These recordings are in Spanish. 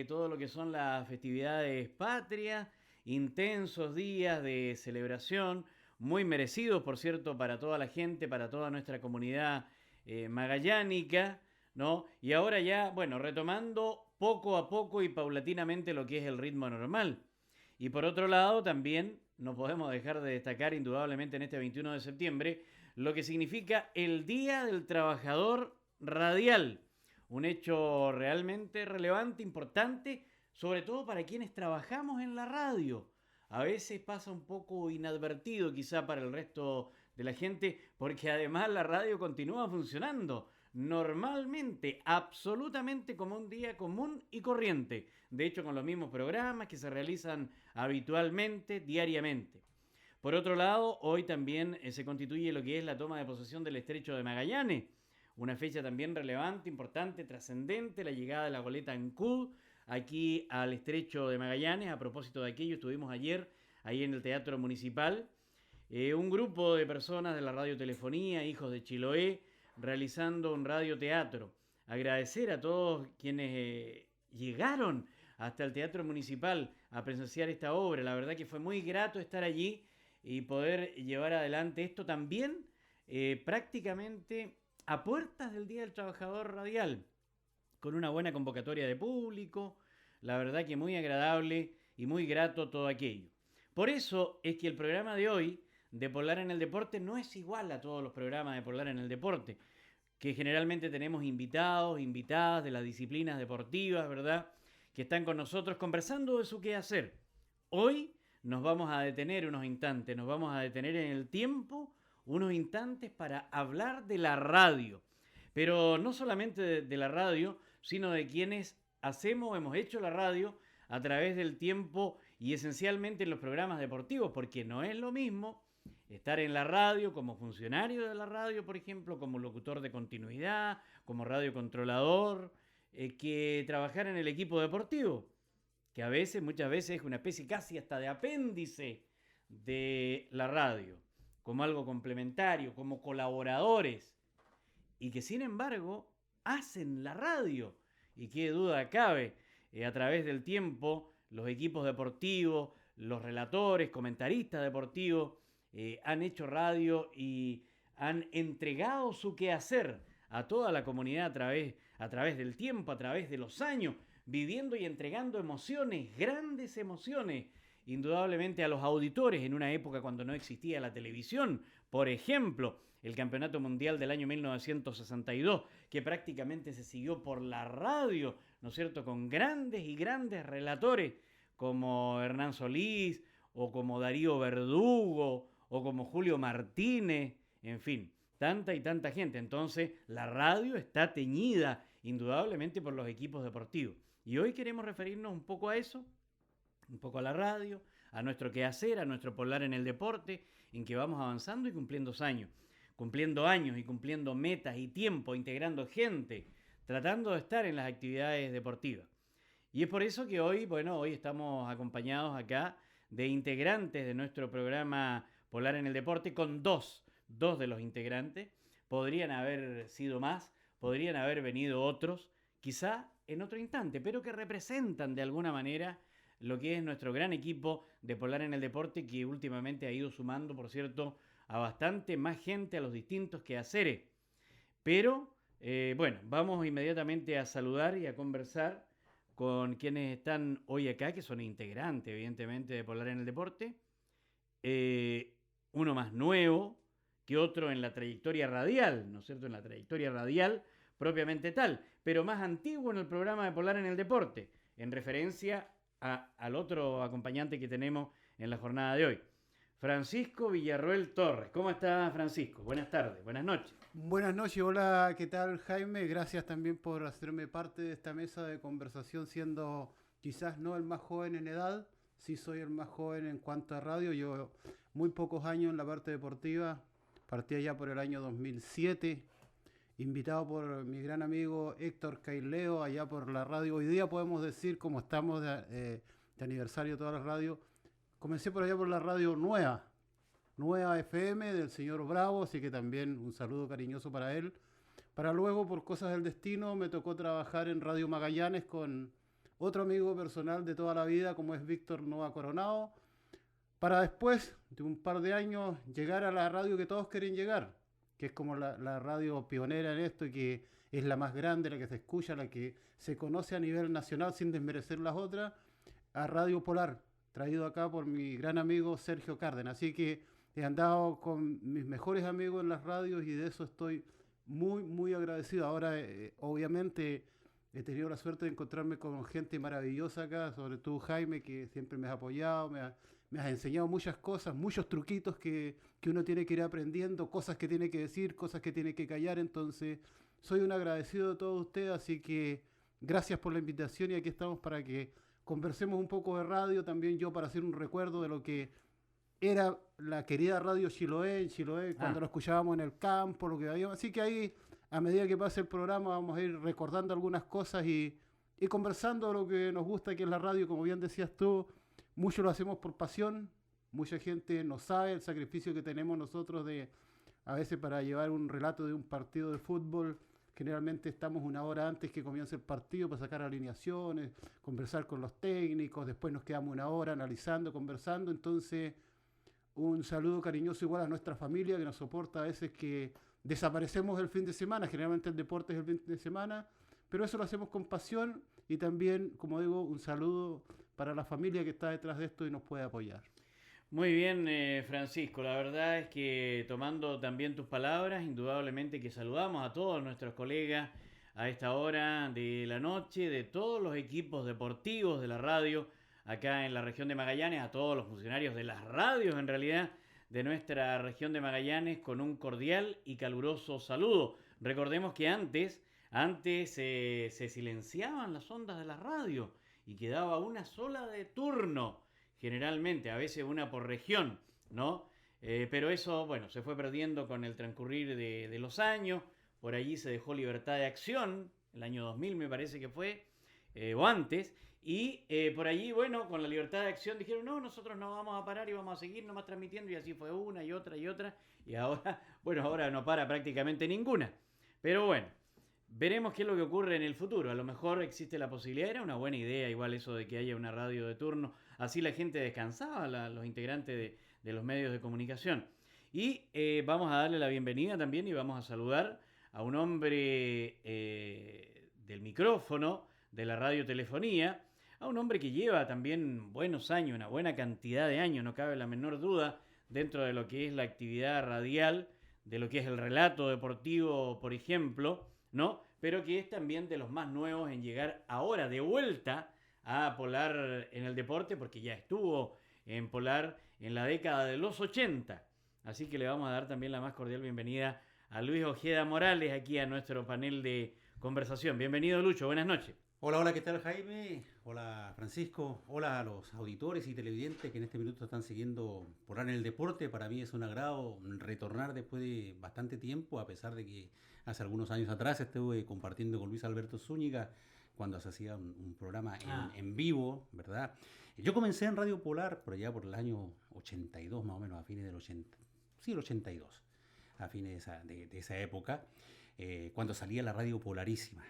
todo lo que son las festividades patrias, intensos días de celebración, muy merecidos, por cierto, para toda la gente, para toda nuestra comunidad magallánica, ¿no? Y ahora ya, bueno, retomando poco a poco y paulatinamente lo que es el ritmo normal. Y por otro lado, también no podemos dejar de destacar indudablemente en este 21 de septiembre lo que significa el Día del Trabajador Radial. Un hecho realmente relevante, importante, sobre todo para quienes trabajamos en la radio. A veces pasa un poco inadvertido quizá para el resto de la gente, porque además la radio continúa funcionando normalmente, absolutamente como un día común y corriente. De hecho, con los mismos programas que se realizan habitualmente, diariamente. Por otro lado, hoy también se constituye lo que es la toma de posesión del Estrecho de Magallanes, una fecha también relevante, importante, trascendente, la llegada de la goleta Ancud aquí al Estrecho de Magallanes. A propósito de aquello, estuvimos ayer ahí en el Teatro Municipal. Un grupo de personas de la radiotelefonía, hijos de Chiloé, realizando un radioteatro. Agradecer a todos quienes llegaron hasta el Teatro Municipal a presenciar esta obra. La verdad que fue muy grato estar allí y poder llevar adelante esto también prácticamente a puertas del Día del Trabajador Radial, con una buena convocatoria de público. La verdad que muy agradable y muy grato todo aquello. Por eso es que el programa de hoy de Polar en el Deporte no es igual a todos los programas de Polar en el Deporte, que generalmente tenemos invitados, invitadas de las disciplinas deportivas, ¿verdad? Que están con nosotros conversando de su quehacer. Hoy nos vamos a detener unos instantes, nos vamos a detener en el tiempo unos instantes para hablar de la radio. Pero no solamente de la radio, sino de quienes hacemos, hemos hecho la radio a través del tiempo y esencialmente en los programas deportivos, porque no es lo mismo estar en la radio como funcionario de la radio, por ejemplo, como locutor de continuidad, como radiocontrolador, que trabajar en el equipo deportivo, que a veces, muchas veces es una especie casi hasta de apéndice de la radio, como algo complementario, como colaboradores, y que sin embargo hacen la radio. Y qué duda cabe, a través del tiempo, los equipos deportivos, los relatores, comentaristas deportivos, han hecho radio y han entregado su quehacer a toda la comunidad a través del tiempo, a través de los años, viviendo y entregando emociones, grandes emociones, indudablemente a los auditores en una época cuando no existía la televisión. Por ejemplo, el Campeonato Mundial del año 1962, que prácticamente se siguió por la radio, ¿no es cierto?, con grandes y grandes relatores como Hernán Solís, o como Darío Verdugo, o como Julio Martínez, en fin, tanta y tanta gente. Entonces, la radio está teñida indudablemente por los equipos deportivos. Y hoy queremos referirnos un poco a eso, un poco a la radio, a nuestro quehacer, a nuestro polar en el deporte, en que vamos avanzando y cumpliendo años y cumpliendo metas y tiempo, integrando gente, tratando de estar en las actividades deportivas. Y es por eso que hoy, bueno, hoy estamos acompañados acá de integrantes de nuestro programa Polar en el Deporte con dos de los integrantes. Podrían haber sido más, podrían haber venido otros, quizá en otro instante, pero que representan de alguna manera lo que es nuestro gran equipo de Polar en el Deporte, que últimamente ha ido sumando, por cierto, a bastante más gente a los distintos quehaceres. Pero, bueno, vamos inmediatamente a saludar y a conversar con quienes están hoy acá, que son integrantes, evidentemente, de Polar en el Deporte. Uno más nuevo que otro en la trayectoria radial, ¿no es cierto? En la trayectoria radial propiamente tal, pero más antiguo en el programa de Polar en el Deporte, en referencia al otro acompañante que tenemos en la jornada de hoy. Francisco Villarroel Torres. ¿Cómo está, Francisco? Buenas tardes, buenas noches. Buenas noches, hola, ¿qué tal, Jaime? Gracias también por hacerme parte de esta mesa de conversación, siendo quizás no el más joven en edad, sí soy el más joven en cuanto a radio. Yo muy pocos años en la parte deportiva, partí allá por el año 2007, invitado por mi gran amigo Héctor Caileo, allá por la radio. Hoy día podemos decir, como estamos de aniversario de todas las radios, comencé por allá por la radio Nueva FM del señor Bravo, así que también un saludo cariñoso para él. Para luego, por cosas del destino, me tocó trabajar en Radio Magallanes con otro amigo personal de toda la vida como es Víctor Nova Coronado, para después de un par de años llegar a la radio que todos quieren llegar, que es como la radio pionera en esto y que es la más grande, la que se escucha, la que se conoce a nivel nacional sin desmerecer las otras, a Radio Polar, traído acá por mi gran amigo Sergio Cárdenas. Así que he andado con mis mejores amigos en las radios y de eso estoy muy, muy agradecido. Ahora, obviamente, he tenido la suerte de encontrarme con gente maravillosa acá, sobre todo Jaime, que siempre me has apoyado, me has enseñado muchas cosas, muchos truquitos que uno tiene que ir aprendiendo, cosas que tiene que decir, cosas que tiene que callar. Entonces, soy un agradecido de todos ustedes, así que gracias por la invitación y aquí estamos para que conversemos un poco de radio, también yo para hacer un recuerdo de lo que era la querida radio Chiloé, en Chiloé, cuando lo escuchábamos en el campo, lo que habíamos. Así que ahí, a medida que pase el programa, vamos a ir recordando algunas cosas y conversando de lo que nos gusta, que es la radio, como bien decías tú, mucho lo hacemos por pasión, mucha gente no sabe el sacrificio que tenemos nosotros de a veces para llevar un relato de un partido de fútbol. Generalmente estamos una hora antes que comience el partido para sacar alineaciones, conversar con los técnicos, después nos quedamos una hora analizando, conversando. Entonces, un saludo cariñoso igual a nuestra familia que nos soporta a veces que desaparecemos el fin de semana. Generalmente el deporte es el fin de semana, pero eso lo hacemos con pasión y también, como digo, un saludo para la familia que está detrás de esto y nos puede apoyar. Muy bien, Francisco, la verdad es que tomando también tus palabras, indudablemente que saludamos a todos nuestros colegas a esta hora de la noche, de todos los equipos deportivos de la radio acá en la región de Magallanes, a todos los funcionarios de las radios en realidad de nuestra región de Magallanes, con un cordial y caluroso saludo. Recordemos que antes se silenciaban las ondas de la radio y quedaba una sola de turno, generalmente, a veces una por región, ¿no? Pero eso, bueno, se fue perdiendo con el transcurrir de los años. Por allí se dejó libertad de acción, el año 2000 me parece que fue, o antes. Y por allí, bueno, con la libertad de acción dijeron, no, nosotros no vamos a parar y vamos a seguir nomás transmitiendo. Y así fue una y otra y otra. Y ahora, bueno, ahora no para prácticamente ninguna. Pero bueno, veremos qué es lo que ocurre en el futuro. A lo mejor existe la posibilidad, era una buena idea igual eso de que haya una radio de turno. Así la gente descansaba, los integrantes de los medios de comunicación. Y vamos a darle la bienvenida también y vamos a saludar a un hombre del micrófono, de la radiotelefonía, a un hombre que lleva también buenos años, una buena cantidad de años, no cabe la menor duda, dentro de lo que es la actividad radial, de lo que es el relato deportivo, por ejemplo, ¿no? Pero que es también de los más nuevos en llegar ahora de vuelta a Polar en el deporte, porque ya estuvo en Polar en la década de los 80. Así que le vamos a dar también la más cordial bienvenida a Luis Ojeda Morales aquí a nuestro panel de conversación. Bienvenido, Lucho, buenas noches. Hola, hola, ¿qué tal, Jaime? Hola, Francisco. Hola a los auditores y televidentes que en este minuto están siguiendo Polar en el deporte. Para mí es un agrado retornar después de bastante tiempo, a pesar de que hace algunos años atrás estuve compartiendo con Luis Alberto Zúñiga cuando se hacía un programa en vivo, ¿verdad? Yo comencé en Radio Polar por allá por el año 82, más o menos, a fines del 80. Sí, el 82, a fines de esa época, cuando salía la Radio Polarísima.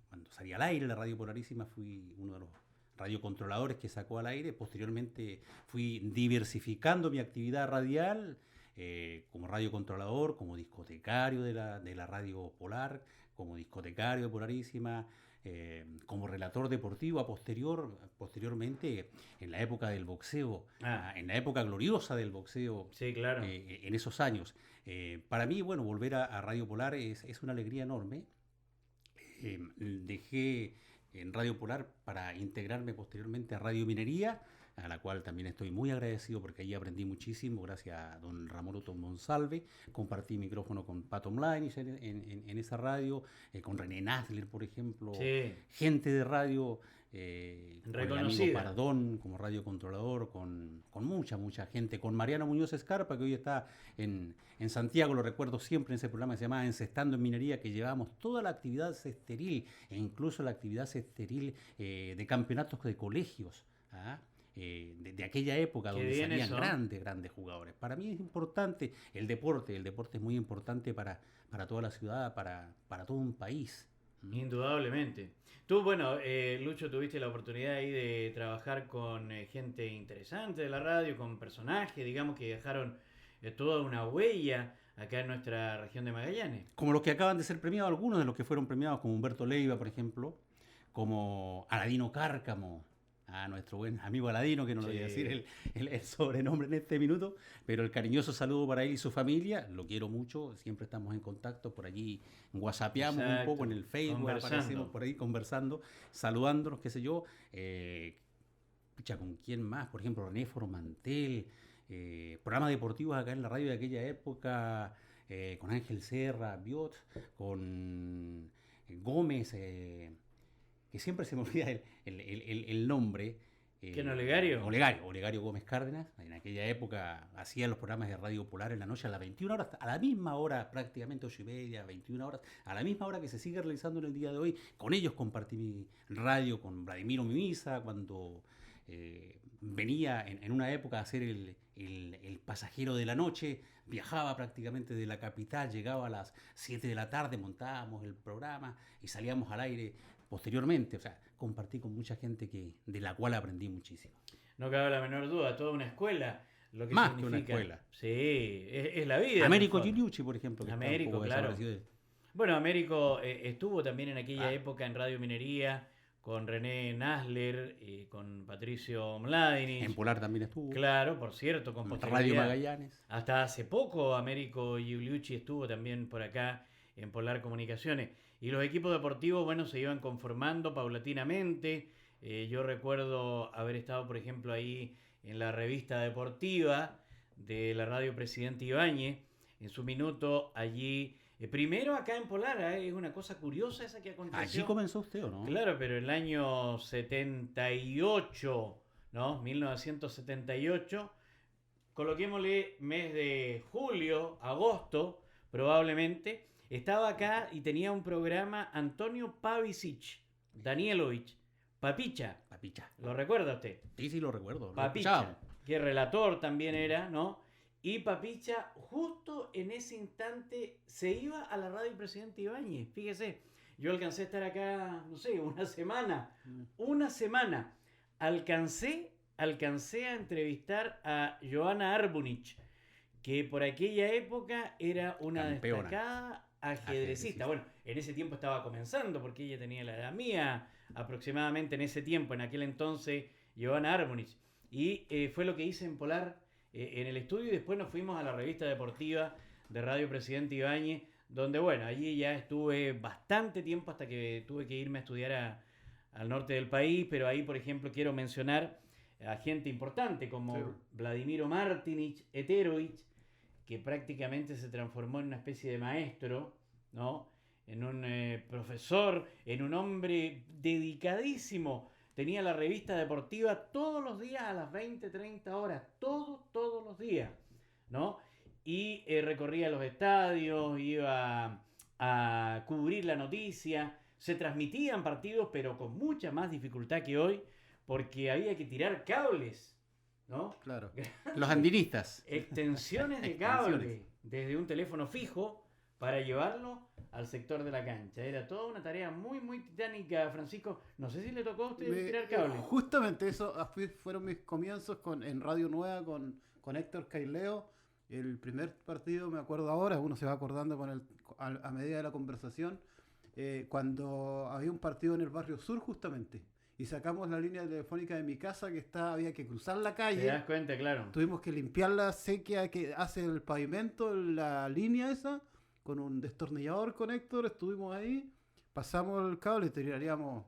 Cuando salía al aire la Radio Polarísima, fui uno de los radiocontroladores que sacó al aire. Posteriormente fui diversificando mi actividad radial como radiocontrolador, como discotecario de la Radio Polar, como discotecario de Polarísima, como relator deportivo posteriormente en la época del boxeo, en la época gloriosa del boxeo, sí, claro. En esos años. Para mí, bueno, volver a Radio Polar es una alegría enorme. Dejé en Radio Polar para integrarme posteriormente a Radio Minería, a la cual también estoy muy agradecido porque ahí aprendí muchísimo gracias a don Ramón Otto Monsalve. Compartí micrófono con Pato Mlainich en esa radio, con René Nasler, por ejemplo, sí. Gente de radio, con el amigo Pardón como radiocontrolador, con mucha gente, con Mariano Muñoz Escarpa, que hoy está en Santiago, lo recuerdo siempre en ese programa que se llamaba Encestando en Minería, que llevábamos toda la actividad cesteril e incluso la actividad cesteril de campeonatos de colegios, de aquella época donde salían grandes jugadores. Para mí es importante el deporte es muy importante para toda la ciudad, para todo un país. Indudablemente. Tú, bueno, Lucho, tuviste la oportunidad ahí de trabajar con gente interesante de la radio, con personajes, digamos, que dejaron toda una huella acá en nuestra región de Magallanes. Como los que acaban de ser premiados, algunos de los que fueron premiados, como Humberto Leiva, por ejemplo, como Aladino Cárcamo, a nuestro buen amigo Aladino, que no le voy a decir el sobrenombre en este minuto, pero el cariñoso saludo para él y su familia, lo quiero mucho, siempre estamos en contacto, por allí whatsappeamos un poco en el Facebook, aparecemos por ahí conversando, saludándonos, qué sé yo, pucha, ¿con quién más? Por ejemplo, René Formantel, programas deportivos acá en la radio de aquella época, con Ángel Serra, Biot, con Gómez, que siempre se me olvida el nombre. ¿Quién, Olegario? Olegario Gómez Cárdenas. En aquella época hacía los programas de Radio Popular en la noche a las 21 horas, a la misma hora, prácticamente 8:30, 21 horas, a la misma hora que se sigue realizando en el día de hoy. Con ellos compartí mi radio con Vladimiro Mimisa, cuando venía en una época a ser el pasajero de la noche, viajaba prácticamente de la capital, llegaba a las 7 de la tarde, montábamos el programa y salíamos al aire posteriormente. O sea, compartí con mucha gente de la cual aprendí muchísimo. No cabe la menor duda, toda una escuela. Lo que Más significa. que una escuela. Sí, es la vida. Américo Giuliucci, por ejemplo. Que Américo, claro. Bueno, Américo estuvo también en aquella época en Radio Minería, con René Nasler, con Patricio Mladinich. En Polar también estuvo. Claro, por cierto, con Radio Magallanes. Hasta hace poco Américo Giuliucci estuvo también por acá en Polar Comunicaciones. Y los equipos deportivos, bueno, se iban conformando paulatinamente. Yo recuerdo haber estado, por ejemplo, ahí en la revista deportiva de la radio Presidente Ibáñez. En su minuto allí... primero acá en Polar, es una cosa curiosa esa que aconteció. ¿Allí comenzó usted o no? Claro, pero el año 78, ¿no? 1978, coloquémosle mes de julio, agosto, probablemente, estaba acá y tenía un programa Antonio Pavicic, Danielovich, Papicha. ¿Lo recuerda usted? Sí, lo recuerdo. Papicha, que relator también era, ¿no? Y Papicha, justo en ese instante, se iba a la radio Presidente Ibáñez. Fíjese, yo alcancé a estar acá, no sé, una semana. Alcancé a entrevistar a Joana Arbunich, que por aquella época era una destacada ajedrecista. Bueno, en ese tiempo estaba comenzando, porque ella tenía la edad mía, aproximadamente en ese tiempo, en aquel entonces, Joana Arbunich. Y fue lo que hice en Polar, en el estudio, y después nos fuimos a la revista deportiva de Radio Presidente Ibáñez, donde, bueno, allí ya estuve bastante tiempo hasta que tuve que irme a estudiar al norte del país, pero ahí, por ejemplo, quiero mencionar a gente importante como Vladimiro Martinich, Eterovich, que prácticamente se transformó en una especie de maestro, ¿no? En un profesor, en un hombre dedicadísimo. Tenía la revista deportiva todos los días a las 20-30 horas, todos los días, ¿no? Y recorría los estadios, iba a cubrir la noticia, se transmitían partidos, pero con mucha más dificultad que hoy, porque había que tirar cables, ¿no? Claro. Los andinistas. Extensiones de cable desde un teléfono fijo para llevarlo al sector de la cancha. Era toda una tarea muy, muy titánica, Francisco. No sé si le tocó a usted tirar cable. Justamente eso fueron mis comienzos en Radio Nueva con Héctor Caileo. El primer partido, me acuerdo ahora, uno se va acordando a medida de la conversación, cuando había un partido en el barrio sur justamente. Y sacamos la línea telefónica de mi casa había que cruzar la calle. ¿Te das cuenta? Claro. Tuvimos que limpiar la sequía que hace el pavimento, la línea esa, con un destornillador con Héctor. Estuvimos ahí, pasamos el cable, tiraríamos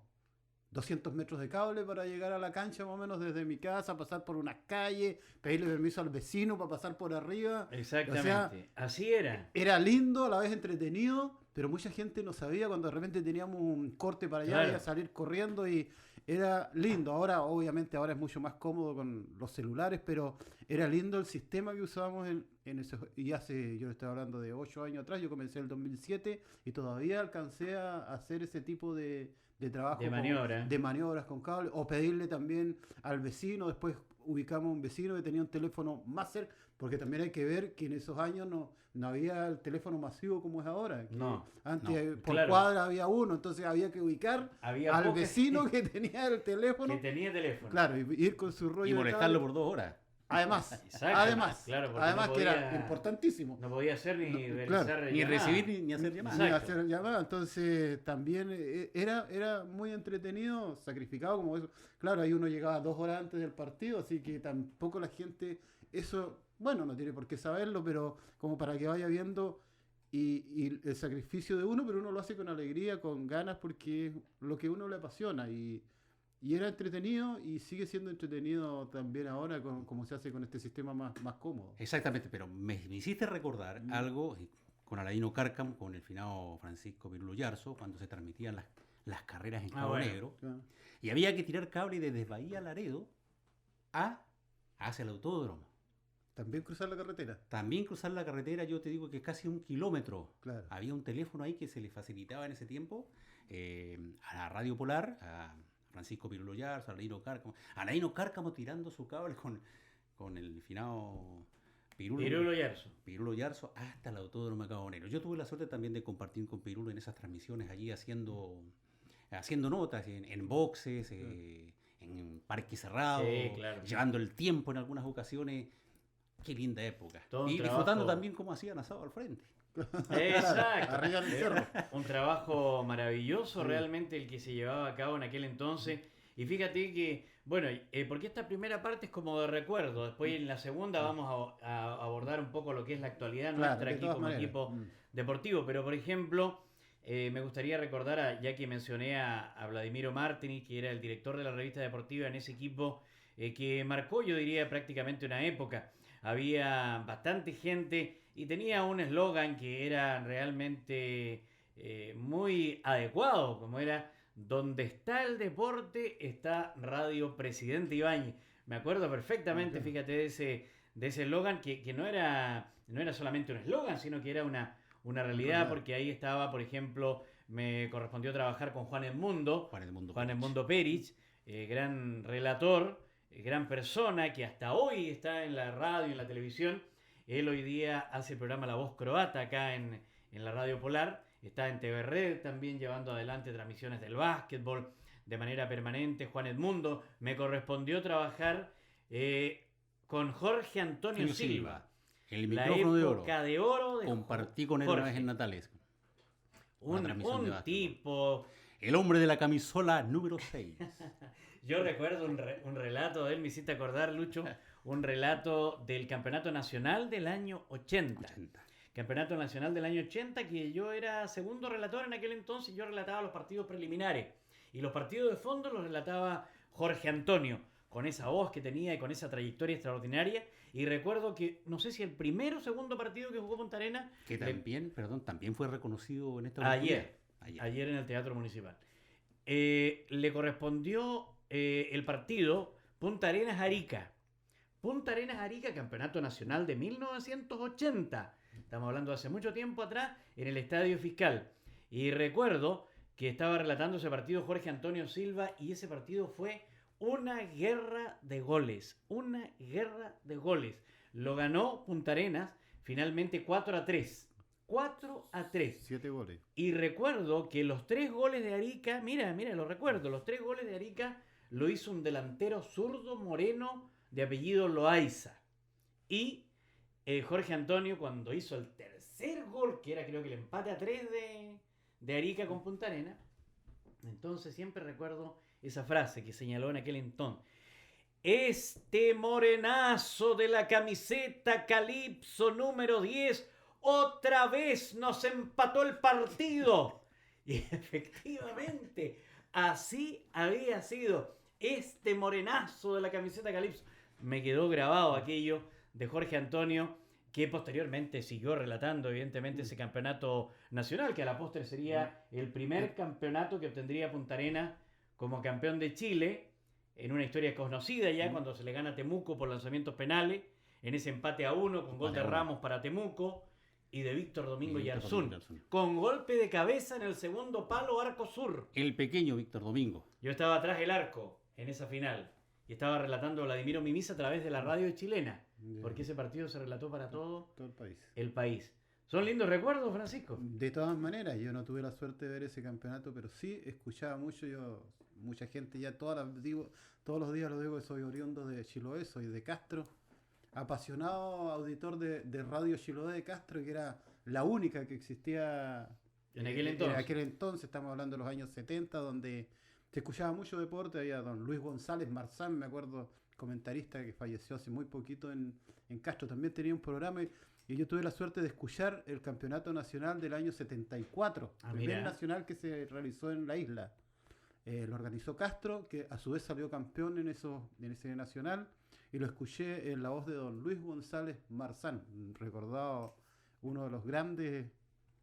200 metros de cable para llegar a la cancha, más o menos desde mi casa, pasar por unas calles, pedirle permiso al vecino para pasar por arriba. Exactamente, o sea, así era. Era lindo, a la vez entretenido, pero mucha gente no sabía cuando de repente teníamos un corte para allá, claro, y a salir corriendo, y era lindo. Ahora, obviamente, ahora es mucho más cómodo con los celulares, pero era lindo el sistema que usábamos en ese. Y yo le estoy hablando de 8 años atrás, yo comencé en el 2007 y todavía alcancé a hacer ese tipo de trabajo, de maniobra. de maniobras con cable, o pedirle también al vecino. Después ubicamos un vecino que tenía un teléfono más cerca, porque también hay que ver que en esos años no había el teléfono masivo como es ahora. Que No, antes por claro. cuadra había uno, entonces había que ubicar Había al pocas- vecino que tenía el teléfono. que tenía teléfono. Claro, y ir con su rollo Y de molestarlo cable. por 2 horas. Además, Exacto, claro, porque además no que era podía- importantísimo. No podía hacer ni No, realizar claro, Ni llamadas. recibir ni hacer llamadas. Ni Exacto. hacer llamada, entonces también era muy entretenido, sacrificado como eso. Claro, ahí uno llegaba 2 horas antes del partido, así que tampoco la gente, eso, bueno, no tiene por qué saberlo, pero como para que vaya viendo y el sacrificio de uno, pero uno lo hace con alegría, con ganas, porque es lo que uno le apasiona y era entretenido y sigue siendo entretenido también ahora como se hace con este sistema más cómodo. Exactamente, pero me hiciste recordar algo con Aladino Cárcamo, con el finado Francisco Pirulo Yarzo, cuando se transmitían las carreras en Cabo bueno. Negro. Claro. Y había que tirar cable desde Bahía Laredo hacia el autódromo. También cruzar la carretera. También cruzar la carretera, yo te digo que es casi 1 kilómetro. Claro. Había un teléfono ahí que se le facilitaba en ese tiempo a la Radio Polar, a Francisco Pirulo Yarzo, a Aladino Cárcamo tirando su cable con el finado Pirulo Yarzo. Pirulo Yarzo hasta el autódromo de Cabo Negro. Yo tuve la suerte también de compartir con Pirulo en esas transmisiones allí haciendo notas en boxes, en parque cerrado, Sí, claro. llevando el tiempo en algunas ocasiones. Qué linda época. Todo un Y trabajo. disfrutando también cómo hacían asado al frente. Exacto. Arriba en el cerro. Un trabajo maravilloso realmente el que se llevaba a cabo en aquel entonces. Y fíjate que, bueno, porque esta primera parte es como de recuerdo. Después en la segunda vamos a abordar un poco lo que es la actualidad Claro, nuestra de aquí todas como maneras. equipo deportivo. Pero por ejemplo, me gustaría recordar, ya que mencioné a Vladimiro Martini, que era el director de la revista deportiva en ese equipo, que marcó, yo diría, prácticamente una época. Había bastante gente y tenía un eslogan que era realmente muy adecuado, como era: donde está el deporte está Radio Presidente Ibáñez. Me acuerdo perfectamente, Entiendo. fíjate, de ese eslogan que no era solamente un eslogan, sino que era una realidad, porque ahí estaba, por ejemplo, me correspondió trabajar con Juan Edmundo Perich, gran relator, gran persona que hasta hoy está en la radio y en la televisión. Él hoy día hace el programa La Voz Croata acá en la Radio Polar. Está en TV Red también llevando adelante transmisiones del básquetbol de manera permanente. Juan Edmundo. Me correspondió trabajar con Jorge Antonio Silva. El La micrófono de oro. época de oro de Compartí con él Jorge. una vez en Natales. Un transmisión de básquetbol. tipo... El hombre de la camisola número 6. Yo recuerdo un relato de él, me hiciste acordar, Lucho, un relato del Campeonato Nacional del año 80. Campeonato Nacional del año 80, que yo era segundo relator en aquel entonces. Yo relataba los partidos preliminares y los partidos de fondo los relataba Jorge Antonio, con esa voz que tenía y con esa trayectoria extraordinaria. Y recuerdo que, no sé si el primero o segundo partido que jugó Punta Arenas, Que también fue reconocido en esta ayer oportunidad. en el Teatro Municipal, le correspondió el partido Punta Arenas Arica. Punta Arenas Arica, Campeonato Nacional de 1980. Estamos hablando de hace mucho tiempo atrás, en el Estadio Fiscal. Y recuerdo que estaba relatando ese partido Jorge Antonio Silva, y ese partido fue una guerra de goles. Una guerra de goles. Lo ganó Punta Arenas finalmente 4-3. 4-3. 7 goles. Y recuerdo que los 3 goles de Arica, mira, lo recuerdo, los 3 goles de Arica lo hizo un delantero zurdo moreno de apellido Loaiza. Y Jorge Antonio, cuando hizo el tercer gol, que era creo que el empate a 3 de Arica con Punta Arenas, entonces siempre recuerdo esa frase que señaló en aquel entonces: este morenazo de la camiseta Calipso número 10 otra vez nos empató el partido. Y efectivamente, así había sido. Este morenazo de la camiseta Calipso. Me quedó grabado aquello de Jorge Antonio, que posteriormente siguió relatando, evidentemente, ese campeonato nacional, que a la postre sería el primer campeonato que obtendría Punta Arenas como campeón de Chile, en una historia conocida ya, cuando se le gana a Temuco por lanzamientos penales, en ese empate a 1 con gol de Ramos para Temuco. y de Víctor Domingo Y Víctor Yarzún, Domingo Yarzún. con golpe de cabeza en el segundo palo arco sur. El pequeño Víctor Domingo. Yo estaba atrás del arco en esa final y estaba relatando Vladimiro Mimisa a través de la radio chilena, Ya. porque ese partido se relató para todo Todo el país. el país. ¿Son lindos recuerdos, Francisco? De todas maneras, yo no tuve la suerte de ver ese campeonato, pero sí escuchaba mucho. Mucha gente ya todos los días lo digo que soy oriundo de Chiloé, soy de Castro, apasionado auditor de Radio Chiloé de Castro, que era la única que existía En aquel entonces. En aquel entonces, estamos hablando de los años 70, donde se escuchaba mucho deporte. Había don Luis González Marzán, me acuerdo, comentarista que falleció hace muy poquito en Castro, también tenía un programa y yo tuve la suerte de escuchar el campeonato nacional del año 74, Ah, primer mira. nacional que se realizó en la isla. Lo organizó Castro, que a su vez salió campeón en ese nacional, y lo escuché en la voz de don Luis González Marzán, recordado uno de los grandes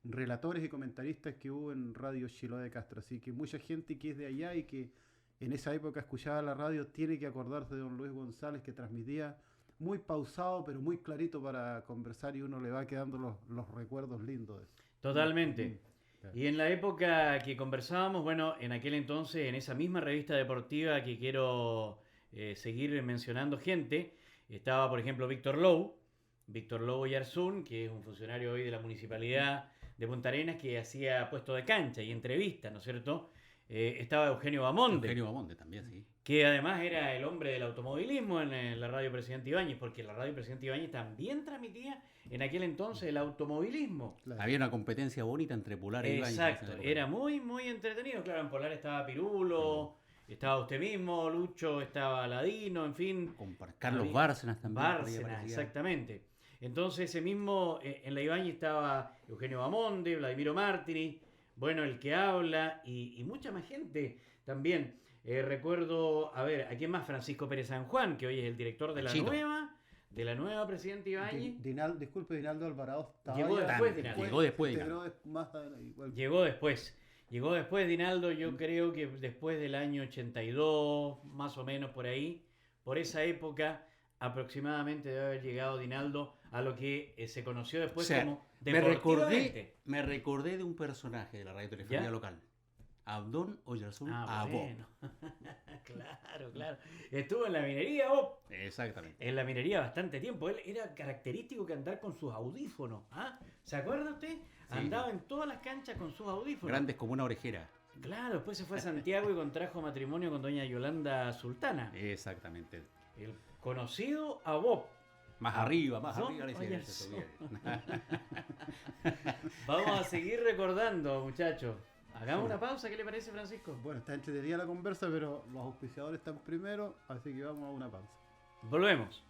relatores y comentaristas que hubo en Radio Chiloé de Castro. Así que mucha gente que es de allá y que en esa época escuchaba la radio tiene que acordarse de don Luis González, que transmitía muy pausado pero muy clarito para conversar, y uno le va quedando los recuerdos lindos de eso. Totalmente. Claro. Y en la época que conversábamos, bueno, en aquel entonces, en esa misma revista deportiva que quiero seguir mencionando gente, estaba, por ejemplo, Víctor Lobo Yarzún, que es un funcionario hoy de la Municipalidad de Punta Arenas, que hacía puesto de cancha y entrevistas, ¿no es cierto? Estaba Eugenio Bamonde, Eugenio Bamonde también, sí. que además era el hombre del automovilismo en la radio Presidente Ibáñez, porque la radio Presidente Ibáñez también transmitía en aquel entonces el automovilismo. Claro. Había una competencia bonita entre Polar e Ibáñez. Exacto, en esa era época. muy, muy entretenido. Claro, en Polar estaba Pirulo, estaba usted mismo, Lucho, estaba Ladino, en fin. Carlos Había- Bárcenas también. por ahí Bárcenas, aparecía. exactamente. Entonces ese mismo, en la Ibáñez estaba Eugenio Bamonde, Vladimiro Martini, bueno, el que habla, y mucha más gente también. Recuerdo, a ver, ¿a quién más? Francisco Pérez San Juan, que hoy es el director de Chito. de la nueva Presidente Ibáñez. Disculpe, Dinaldo Alvarado estaba Llegó ya- después de Dinaldo. Llegó después de integró más igual. Llegó después Dinaldo, yo creo que después del año 82, más o menos por ahí, por esa época aproximadamente debe haber llegado Dinaldo a lo que se conoció después O sea, como me deportivamente. recordé de un personaje de la radio telefonía ¿Ya? local. Abdón Oyarzún Abó. Bueno. Claro. Estuvo en la minería, vos. Exactamente. En la minería bastante tiempo. Él era característico que andar con sus audífonos. ¿Ah? ¿Se acuerda usted? Andaba en todas las canchas con sus audífonos. Grandes como una orejera. Claro, después se fue a Santiago y contrajo matrimonio con doña Yolanda Sultana. Exactamente. El conocido Abob. Más arriba, más Son arriba. le decía, Oyarzún. se subía. Vamos a seguir recordando, muchachos. Hagamos una pausa, ¿qué le parece, Francisco? Bueno, está entretenida la conversa, pero los auspiciadores están primero, así que vamos a una pausa. Volvemos.